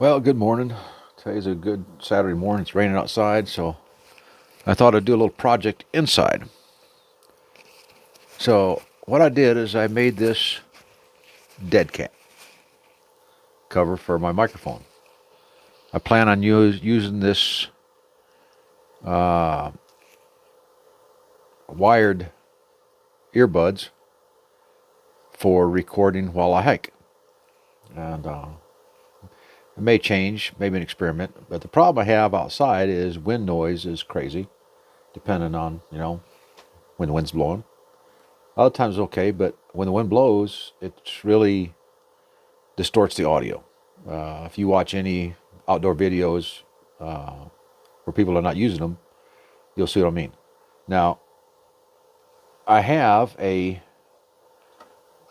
Well, good morning. Today's a good Saturday morning. It's raining outside, so I thought I'd do a little project inside. So, what I did is I made this dead cat cover for my microphone. I plan on using this uh, wired earbuds for recording while I hike. And it may change, maybe an experiment, but the problem I have outside is wind noise is crazy, depending on, when the wind's blowing. Other times it's okay, but when the wind blows, it's really distorts the audio. If you watch any outdoor videos where people are not using them, you'll see what I mean. Now, I have a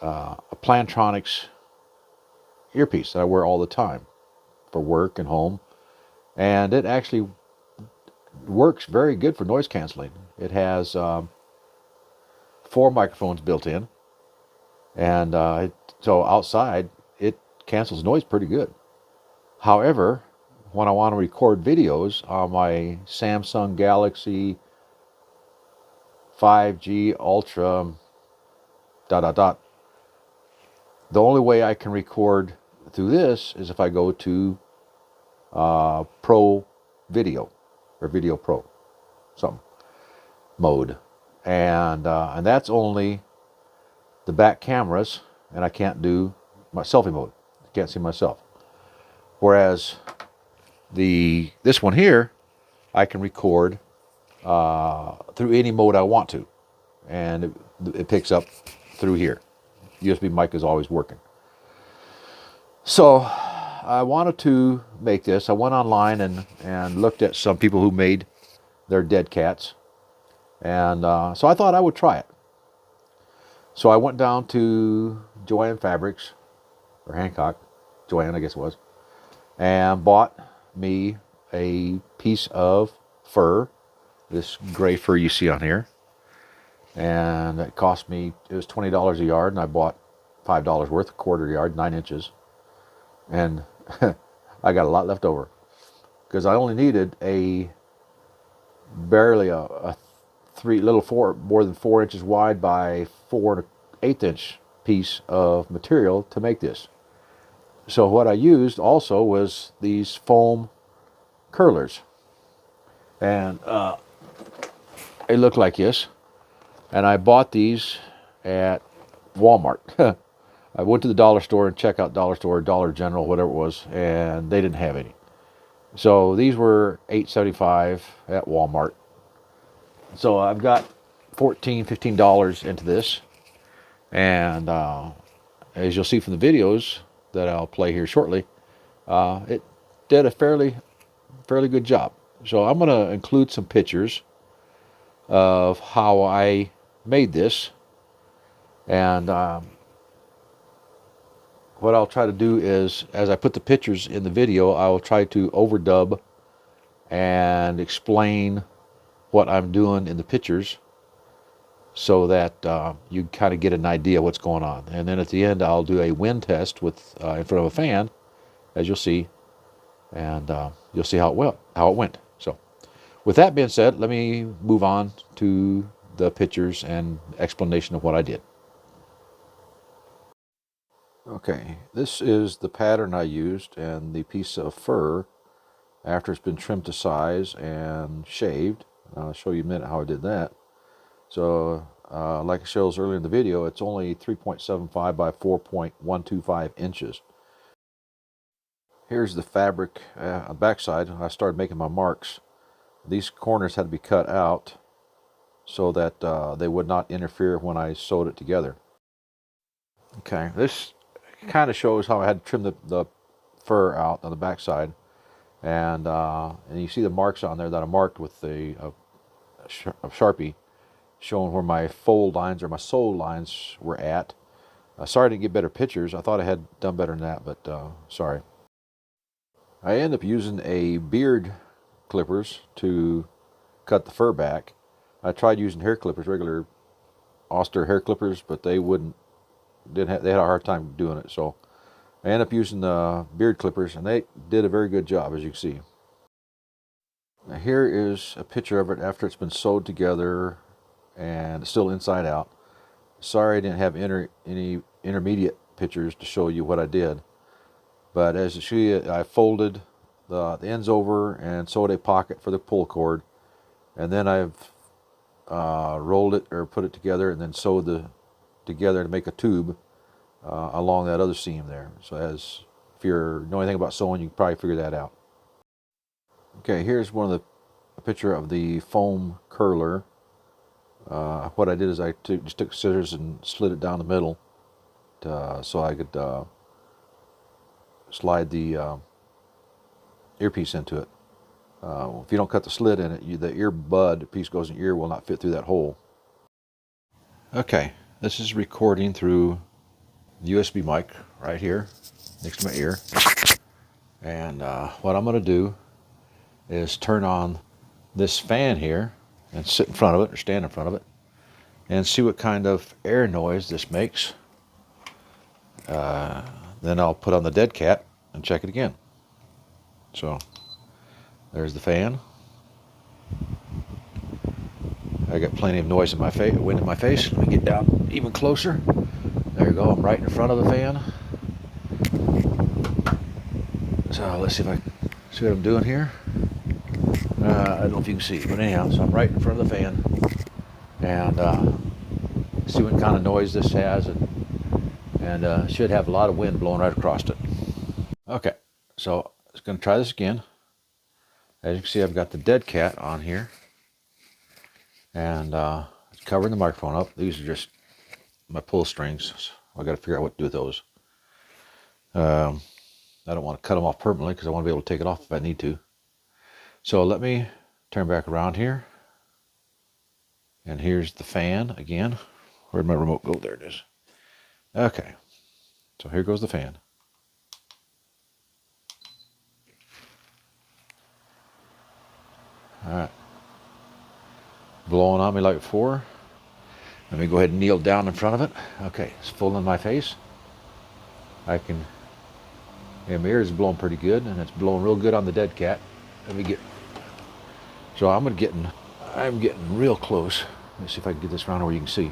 Plantronics earpiece that I wear all the time for work and home, and it actually works very good for noise canceling. It has 4 microphones built in, and so outside it cancels noise pretty good. However, when I want to record videos on my Samsung Galaxy 5G Ultra dot dot dot, the only way I can record through this is if I go to Pro Video or Video Pro, something mode, and that's only the back cameras, and I can't do my selfie mode. I can't see myself. Whereas this one here, I can record through any mode I want to, and it picks up through here. USB mic is always working. So I wanted to make this. I went online and looked at some people who made their dead cats, and so I thought I would try it. So I went down to Joann Fabrics, or Hancock, Joann I guess it was, and bought me a piece of fur, this gray fur you see on here. And it cost me, it was $20 a yard, and I bought $5 worth, a quarter yard, 9 inches. And I got a lot left over because I only needed barely a more than 4 inches wide by 4 1/8 inch piece of material to make this. So what I used also was these foam curlers, and they look like this. And I bought these at Walmart. I went to the dollar store and checked out dollar store, Dollar General, whatever it was, and they didn't have any. So these were $8.75 at Walmart. So I've got $14, $15 into this, and as you'll see from the videos that I'll play here shortly, it did a fairly good job. So I'm going to include some pictures of how I made this, and what I'll try to do is, as I put the pictures in the video, I will try to overdub and explain what I'm doing in the pictures so that you kind of get an idea of what's going on. And then at the end, I'll do a wind test with in front of a fan, as you'll see, and you'll see how it went. So, with that being said, let me move on to the pictures and explanation of what I did. Okay, this is the pattern I used and the piece of fur after it's been trimmed to size and shaved. I'll show you in a minute how I did that. So, like it shows earlier in the video, it's only 3.75 by 4.125 inches. Here's the fabric on the backside. I started making my marks. These corners had to be cut out so that they would not interfere when I sewed it together. Okay, this kind of shows how I had to trim the fur out on the backside, and you see the marks on there that I marked with the Sharpie, showing where my fold lines or my sew lines were at. Sorry I didn't get better pictures. I thought I had done better than that, but sorry. I ended up using a beard clippers to cut the fur back. I tried using hair clippers, regular Oster hair clippers, but they wouldn't. They had a hard time doing it. So I ended up using the beard clippers, and they did a very good job, as you can see. Now here is a picture of it after it's been sewed together and it's still inside out. Sorry I didn't have any intermediate pictures to show you what I did. But as you see, I folded the ends over and sewed a pocket for the pull cord. And then I've rolled it or put it together and then sewed together to make a tube along that other seam there. So if you know anything about sewing, you can probably figure that out. Okay, here's a picture of the foam curler. What I did is I just took scissors and slid it down the middle so I could slide the earpiece into it. If you don't cut the slit in it, the earbud piece goes in your ear will not fit through that hole. Okay, this is recording through the USB mic right here next to my ear. And what I'm going to do is turn on this fan here and sit in front of it or stand in front of it and see what kind of air noise this makes. Then I'll put on the dead cat and check it again. So there's the fan. I got plenty of noise in my face, wind in my face. Let me get down even closer. There you go, I'm right in front of the fan. So let's see if I see what I'm doing here. I don't know if you can see, but anyhow, so I'm right in front of the fan. And see what kind of noise this has, and should have a lot of wind blowing right across it. Okay, so I'm going to try this again. As you can see, I've got the dead cat on here, and it's covering the microphone up. These are just my pull strings. So I got to figure out what to do with those. I don't want to cut them off permanently because I want to be able to take it off if I need to. So let me turn back around here. And here's the fan again. Where'd my remote go? There it is. Okay. So here goes the fan. Alright. Blowing on me like before. Let me go ahead and kneel down in front of it. Okay, it's full in my face. My ear is blowing pretty good, and it's blowing real good on the dead cat. So I'm getting real close. Let me see if I can get this around where you can see.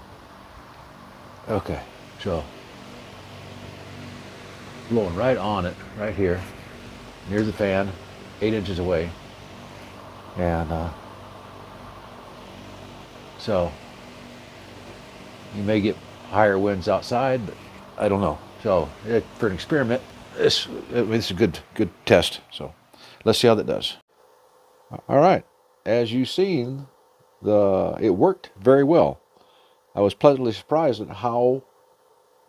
Okay, so blowing right on it, right here, near the fan, 8 inches away. And so you may get higher winds outside, but I don't know. So for an experiment, this is a good test. So let's see how that does. All right, as you've seen, it worked very well. I was pleasantly surprised at how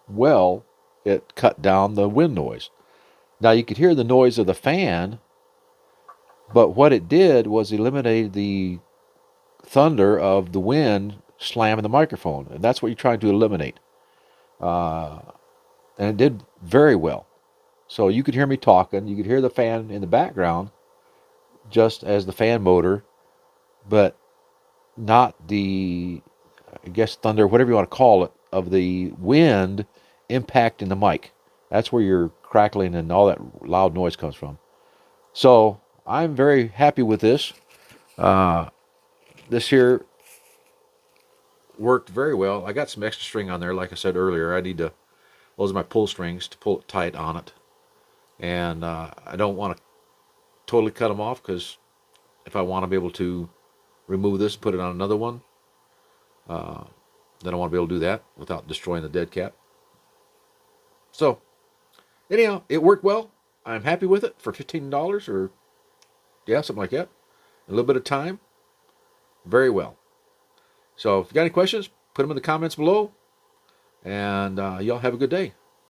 well it cut down the wind noise. Now you could hear the noise of the fan, but what it did was eliminate the thunder of the wind slamming the microphone, and that's what you're trying to eliminate. And it did very well. So you could hear me talking, you could hear the fan in the background, just as the fan motor, but not the, I guess, thunder, whatever you want to call it, of the wind impacting the mic. That's where your crackling and all that loud noise comes from. So I'm very happy with this. This here worked very well. I got some extra string on there, like I said earlier. Those are my pull strings to pull it tight on it. And I don't want to totally cut them off, because if I want to be able to remove this, put it on another one, then I want to be able to do that without destroying the dead cat. So anyhow, it worked well. I'm happy with it for $15 or something like that. A little bit of time. Very well. So if you got any questions, put them in the comments below, and y'all have a good day.